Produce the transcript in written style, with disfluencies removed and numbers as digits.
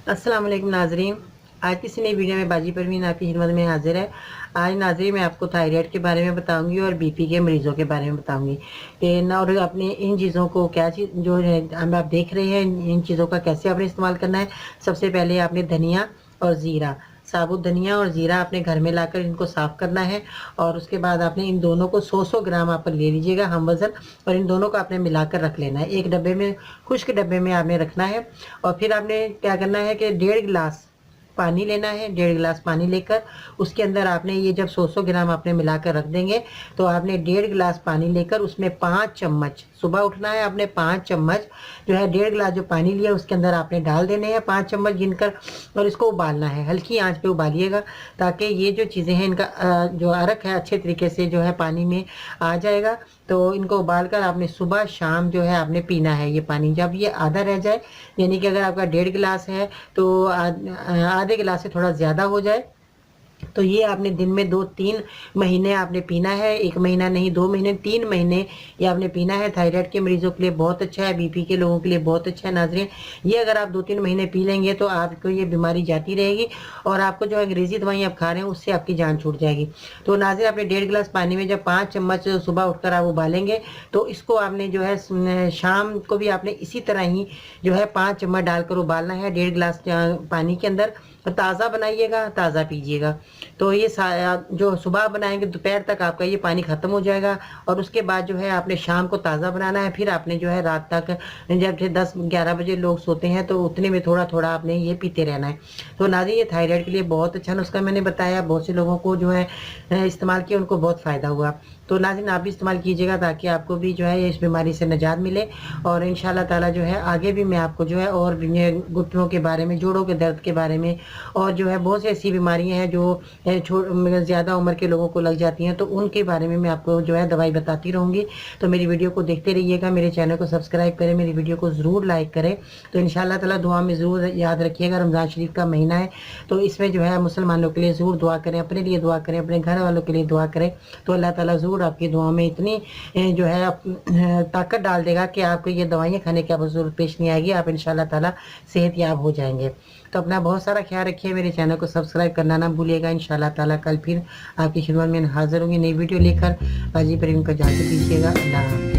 अस्सलाम वालेकुम नाज़रीन। आज की इस नई वीडियो में बाजी परवीन आपकी खिदमत में हाजिर है। आज नाज़रीन मैं आपको थायराइड के बारे में बताऊंगी और बीपी के मरीज़ों के बारे में बताऊंगी कि ना, और अपने इन चीज़ों को क्या चीज़ जो है हम आप देख रहे हैं, इन चीज़ों का कैसे आपने इस्तेमाल करना है। सबसे पहले आपने धनिया और ज़ीरा, साबुत धनिया और ज़ीरा अपने घर में लाकर इनको साफ़ करना है। और उसके बाद आपने इन दोनों को 100-100 ग्राम आप ले लीजिएगा हम वज़न, और इन दोनों को आपने मिलाकर रख लेना है। एक डब्बे में, खुश्क डब्बे में आपने रखना है। और फिर आपने क्या करना है कि 1.5 गिलास पानी लेना है। 1.5 गिलास पानी लेकर उसके अंदर आपने ये जब 100-100 ग्राम आपने मिलाकर रख देंगे, तो आपने 1.5 गिलास पानी लेकर उसमें 5 चम्मच, सुबह उठना है आपने 5 चम्मच जो है 1.5 गिलास जो पानी लिया उसके अंदर आपने डाल देने हैं 5 चम्मच गिनकर, और इसको उबालना है। हल्की आंच पे उबालिएगा ताकि ये जो चीज़ें हैं इनका जो अरक है अच्छे तरीके से जो है पानी में आ जाएगा। तो इनको उबाल कर आपने सुबह शाम जो है आपने पीना है ये पानी। जब ये आधा रह जाए, यानी कि अगर आपका 1.5 गिलास है तो आधे गिलास से थोड़ा ज़्यादा हो जाए, तो ये आपने दिन में 2-3 महीने आपने पीना है। 1 महीना नहीं, 2 महीने, 3 महीने ये आपने पीना है। थायराइड के मरीजों के लिए बहुत अच्छा है, बीपी के लोगों के लिए बहुत अच्छा है नाज़रीन। ये अगर आप 2-3 महीने पी लेंगे तो आपको ये बीमारी जाती रहेगी, और आपको जो अंग्रेज़ी दवाई आप खा रहे हैं उससे आपकी जान छूट जाएगी। तो नाज़रीन, आपने 1.5 गिलास पानी में जब 5 चम्मच सुबह उठकर आप उबालेंगे, तो इसको आपने जो है शाम को भी आपने इसी तरह ही जो है 5 चम्मच डालकर उबालना है 1.5 गिलास पानी के अंदर। ताज़ा बनाइएगा, ताज़ा पीजिएगा। तो ये जो सुबह बनाएंगे दोपहर तक आपका ये पानी ख़त्म हो जाएगा, और उसके बाद जो है आपने शाम को ताज़ा बनाना है। फिर आपने जो है रात तक, जब 10-11 बजे लोग सोते हैं तो उतने में थोड़ा थोड़ा आपने ये पीते रहना है। तो नाज़रीन, ये थायराइड के लिए बहुत अच्छा नुस्खा मैंने बताया। बहुत से लोगों को जो है इस्तेमाल किया, उनको बहुत फ़ायदा हुआ। तो नाज़रीन, आप भी इस्तेमाल कीजिएगा ताकि आपको भी जो है इस बीमारी से निजात मिले। और इंशाल्लाह ताला जो है आगे भी मैं आपको जो है और भी ये घुटनों के बारे में, जोड़ों के दर्द के बारे में, और जो है बहुत सी ऐसी बीमारियां हैं जो ज़्यादा उम्र के लोगों को लग जाती हैं, तो उनके बारे में मैं आपको जो है दवाई बताती रहूँगी। तो मेरी वीडियो को देखते रहिएगा, मेरे चैनल को सब्सक्राइब करें, मेरी वीडियो को ज़रूर लाइक करें। तो इंशाल्लाह ताला दुआ में ज़रूर याद रखिएगा, रमज़ान शरीफ का महीना है, तो इसमें जो है मुसलमानों के लिए ज़रूर दुआ करें, अपने लिए दुआ करें, अपने घर वालों के लिए दुआ करें। तो अल्लाह ताला ज़रूर आपकी दुआ में इतनी जो है ताकत डाल देगा कि आपको ये दवाइयाँ खाने की आपको ज़रूरत पेश नहीं आएगी। आप इंशाल्लाह ताला सेहतयाब हो जाएंगे। तो अपना बहुत सारा ख्याल रखिए, मेरे चैनल को सब्सक्राइब करना ना भूलिएगा। इंशाल्लाह ताला कल फिर आपकी खिदमत में हाज़िर होंगी नई वीडियो लेकर। बाजी पर इनको इजाज़त दीजिएगा। अल्लाह हाफ़िज़।